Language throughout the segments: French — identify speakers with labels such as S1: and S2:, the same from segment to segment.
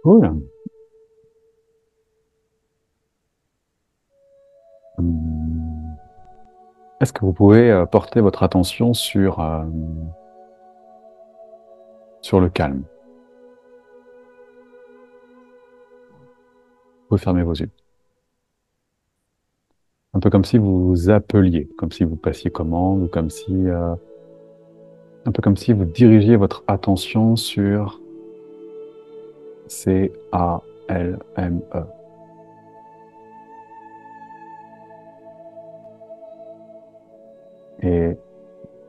S1: Cool. Hum, Est-ce que vous pouvez porter votre attention sur le calme? Vous pouvez fermer vos yeux. Un peu comme si vous appeliez, comme si vous passiez commande, ou un peu comme si vous dirigiez votre attention sur CALME. Et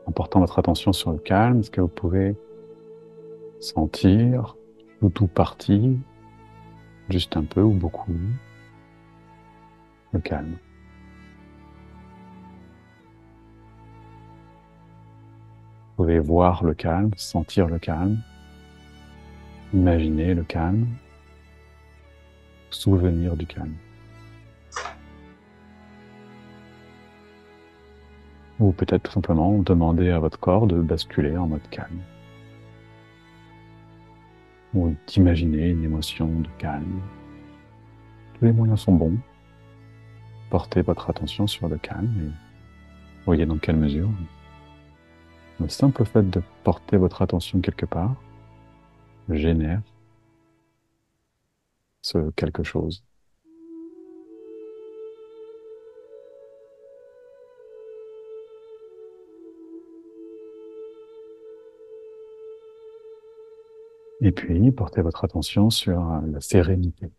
S1: en portant votre attention sur le calme, est-ce que vous pouvez sentir tout parti, juste un peu ou beaucoup, le calme? Vous pouvez voir le calme, sentir le calme, imaginer le calme, souvenir du calme. Ou peut-être tout simplement demander à votre corps de basculer en mode calme. Ou d'imaginer une émotion de calme. Tous les moyens sont bons. Portez votre attention sur le calme et voyez dans quelle mesure le simple fait de porter votre attention quelque part génère ce quelque chose. Et puis, portez votre attention sur la sérénité.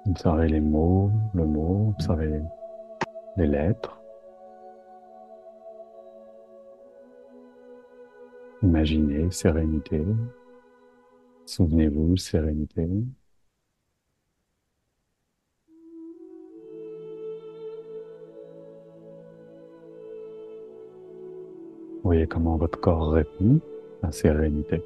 S1: Observez les mots, le mot, observez les lettres. Imaginez sérénité. Souvenez-vous, sérénité. Voyez comment votre corps répond à sérénité.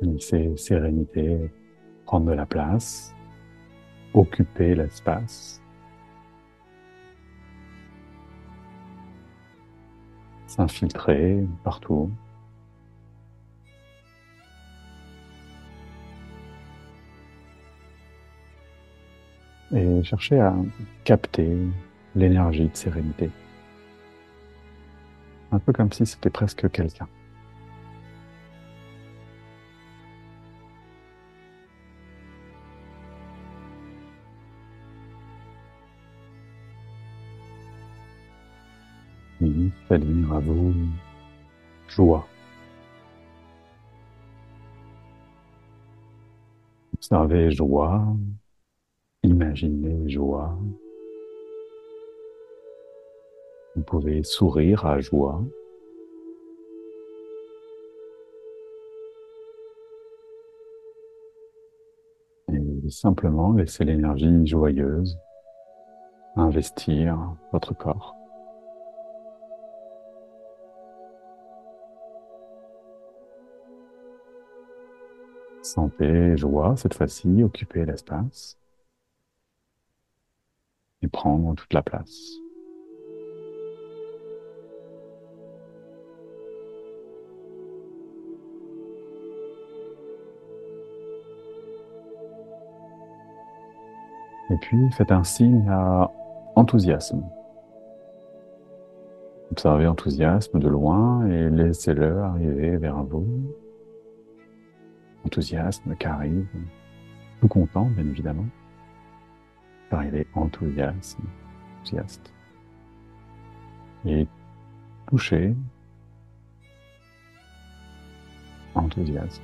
S1: Laissez sérénité prendre de la place, occuper l'espace, s'infiltrer partout. Et cherchez à capter l'énergie de sérénité. Un peu comme si c'était presque quelqu'un. Oui, faites venir à vous joie. Observez joie, imaginez joie. Vous pouvez sourire à joie. Et simplement laisser l'énergie joyeuse investir votre corps. Sentez joie, cette fois-ci, occuper l'espace et prendre toute la place. Et puis, faites un signe à enthousiasme. Observez enthousiasme de loin et laissez-le arriver vers vous. Enthousiasme qui arrive, tout content, bien évidemment. Arriver enthousiasme, enthousiaste. Et toucher, enthousiasme.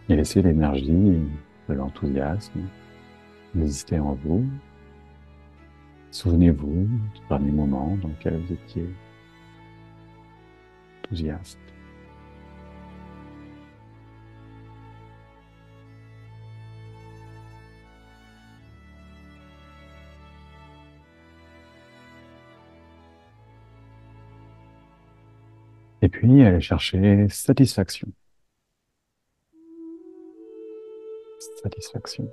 S1: Et laissez l'énergie de l'enthousiasme exister en vous. Souvenez-vous du dernier moment dans lequel vous étiez enthousiaste. Et puis, aller chercher satisfaction. Satisfaction.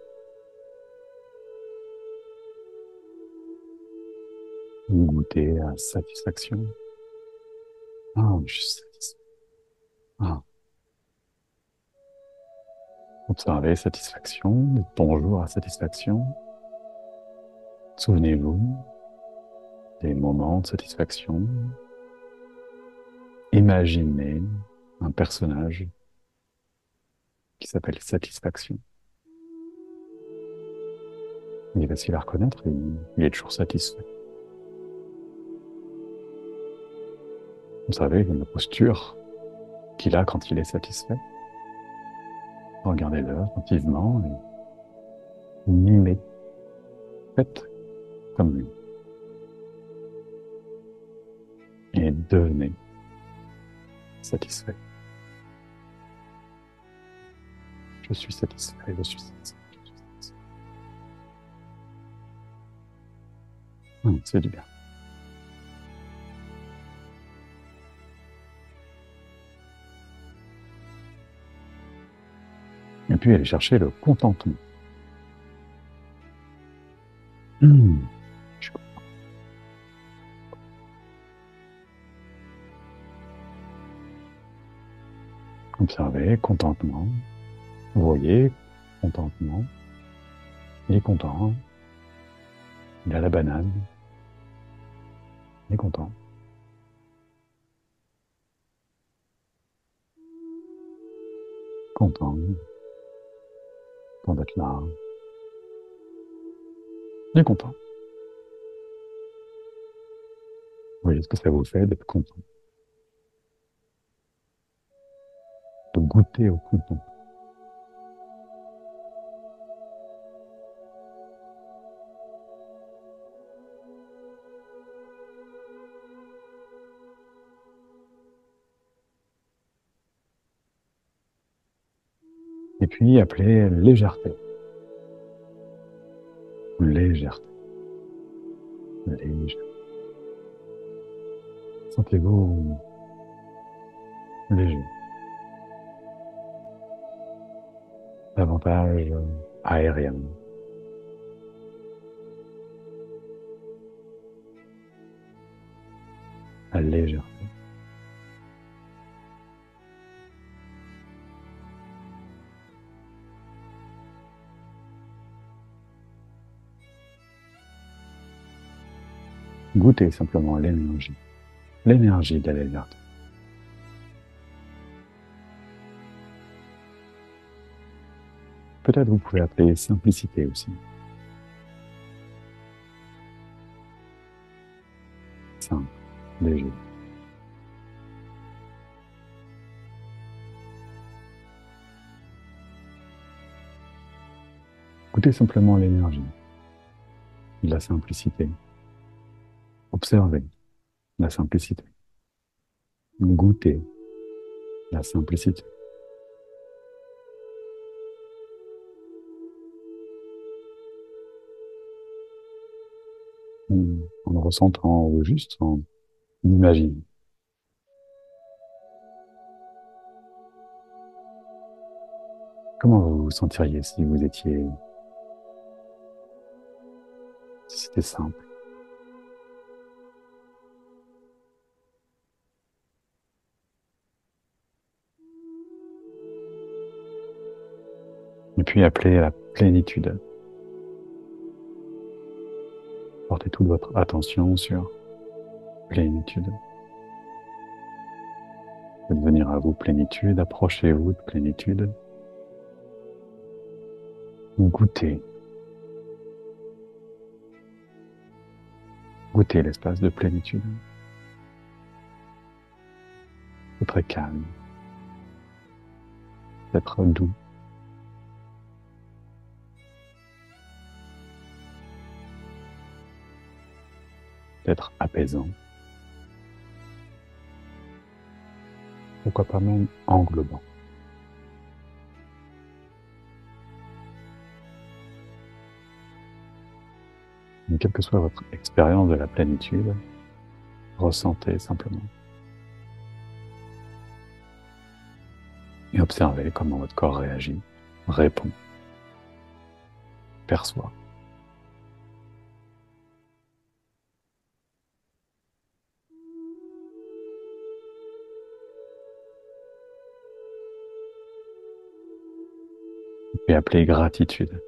S1: Goûter à satisfaction. Ah, je suis satisfait. Ah. Observez satisfaction. Dites bonjour à satisfaction. Souvenez-vous des moments de satisfaction. Imaginez un personnage qui s'appelle Satisfaction. Il est facile à reconnaître, il est toujours satisfait. Vous savez, la posture qu'il a quand il est satisfait. Regardez-le attentivement et mimez. Faites comme lui. Et devenez satisfait. Je suis satisfait, je suis satisfait. Je suis satisfait. C'est du bien. Et puis aller chercher le contentement. Je suis content. Observez, contentement. Vous voyez, contentement. Il est content. Il a la banane. Il est content. Content. Content d'être là. Il est content. Vous voyez ce que ça vous fait d'être content. De goûter au contentement. Et puis, appelez légèreté. Légèreté. Légèreté. Sentez-vous léger. Davantage aérien. La légèreté. Goûtez simplement l'énergie. L'énergie de la légèreté. Peut-être vous pouvez appeler simplicité aussi. Simple, léger. Goûtez simplement l'énergie de la simplicité. Observez la simplicité. Goûtez la simplicité. En le ressentant ou juste en imaginant. Comment vous vous sentiriez si vous étiez, si c'était simple? Et puis appelez à la plénitude. Portez toute votre attention sur plénitude. Faites venir à vous plénitude, approchez-vous de plénitude. Goûtez. Goûtez l'espace de plénitude. C'est très calme. D'être doux. D'être apaisant. Pourquoi pas même englobant. Mais quelle que soit votre expérience de la plénitude, ressentez simplement. et observez comment votre corps réagit, répond, perçoit. Et appelez gratitude.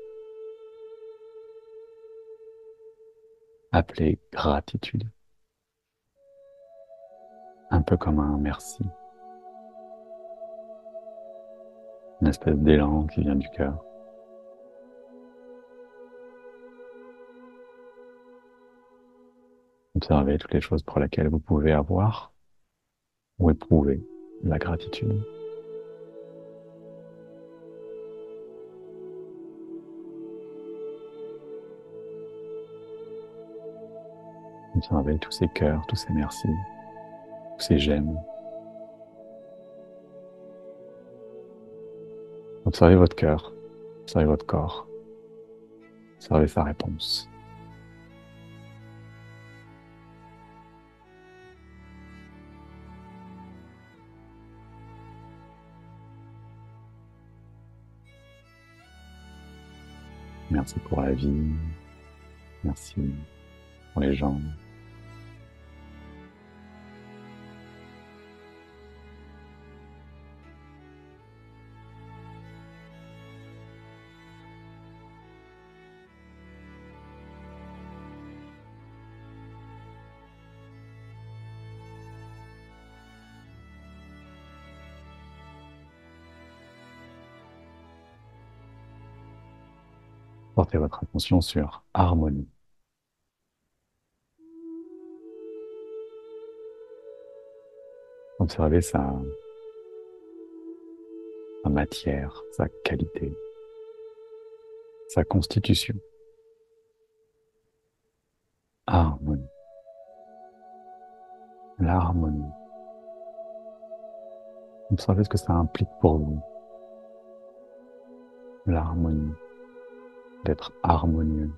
S1: Appelez gratitude. Un peu comme un merci. Une espèce d'élan qui vient du cœur. Observez toutes les choses pour lesquelles vous pouvez avoir ou éprouver la gratitude. Observez tous ces cœurs, tous ces merci, tous ces j'aime. Observez votre cœur, observez votre corps, observez sa réponse. Merci pour la vie, merci pour les gens. Portez votre attention sur harmonie. Observez sa matière, sa qualité, sa constitution. Harmonie. L'harmonie. Observez ce que ça implique pour vous. L'harmonie. D'être harmonieux.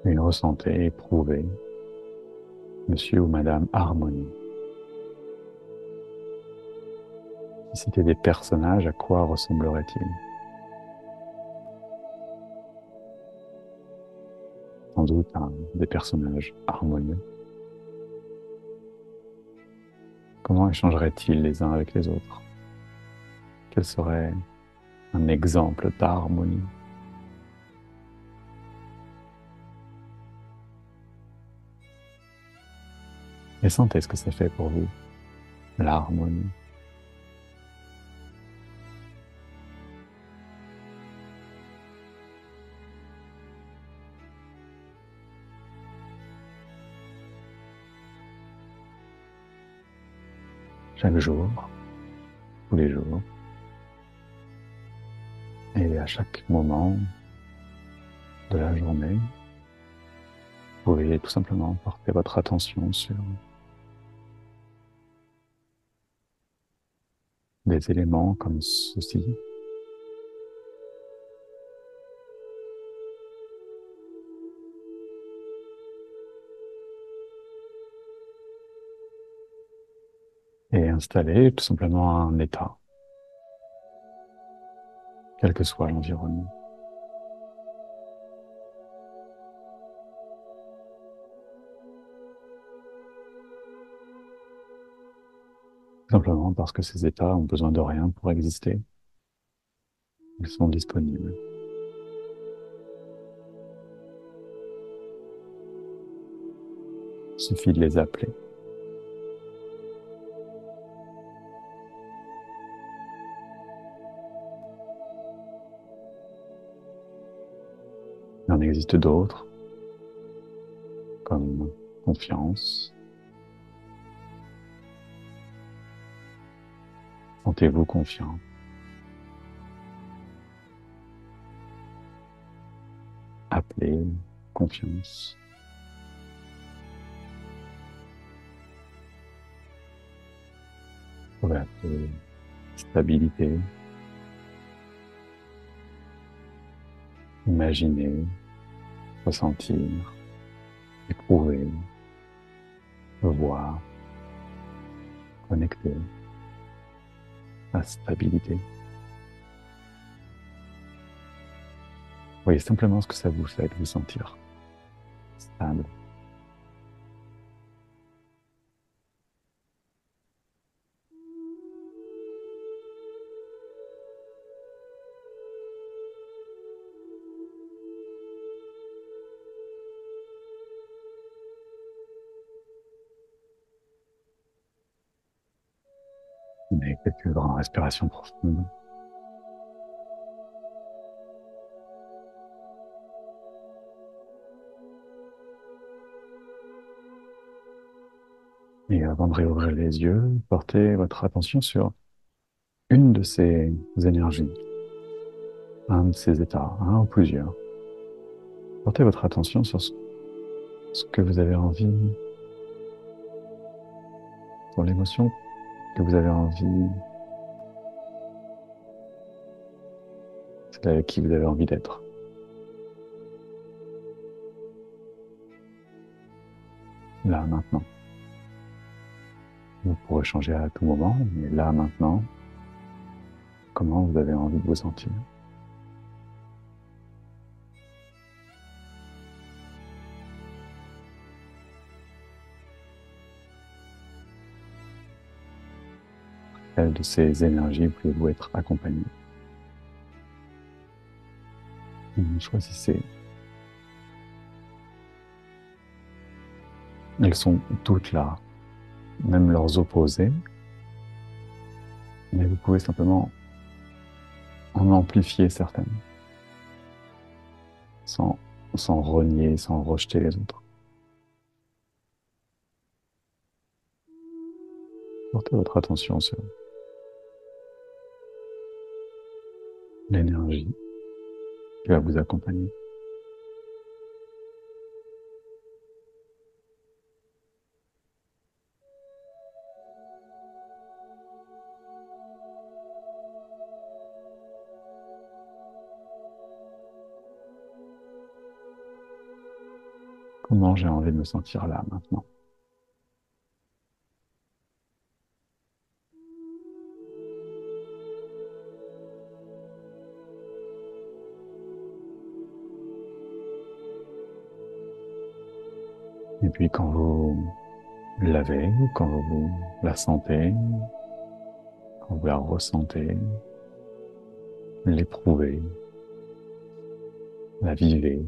S1: Et ressentez, éprouvez Monsieur ou Madame Harmonie. Si c'était des personnages, à quoi ressembleraient-ils? Sans doute à des personnages harmonieux. Comment échangeraient-ils les uns avec les autres? Quel serait un exemple d'harmonie? Et sentez ce que ça fait pour vous, l'harmonie. Chaque jour, tous les jours, et à chaque moment de la journée, vous pouvez tout simplement porter votre attention sur des éléments comme ceci. Et installer tout simplement un état, quel que soit l'environnement. Simplement parce que ces états ont besoin de rien pour exister. Ils sont disponibles. Il suffit de les appeler. Il en existe d'autres, comme confiance. Sentez-vous confiant. Appelez confiance. Vous pouvez appeler stabilité. Imaginer, ressentir, éprouver voir, connecté, la stabilité. Voyez simplement ce que ça vous fait de vous sentir stable. Mais quelques grandes respirations profondes. Et avant de réouvrir les yeux, portez votre attention sur une de ces énergies, un de ces états, un ou plusieurs. Portez votre attention sur ce que vous avez envie, sur l'émotion que vous avez envie, celle avec qui vous avez envie d'être. Là, maintenant. Vous pourrez changer à tout moment, mais là, maintenant, comment vous avez envie de vous sentir. Quelle de ces énergies voulez-vous être accompagné? Choisissez. Elles sont toutes là, même leurs opposés, mais vous pouvez simplement en amplifier certaines, sans, sans renier, sans rejeter les autres. Portez votre attention sur l'énergie qui va vous accompagner. Comment j'ai envie de me sentir là, maintenant? Et puis quand vous l'avez, quand vous la sentez, quand vous la ressentez, l'éprouvez, la vivez,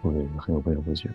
S1: vous pouvez réouvrir vos yeux.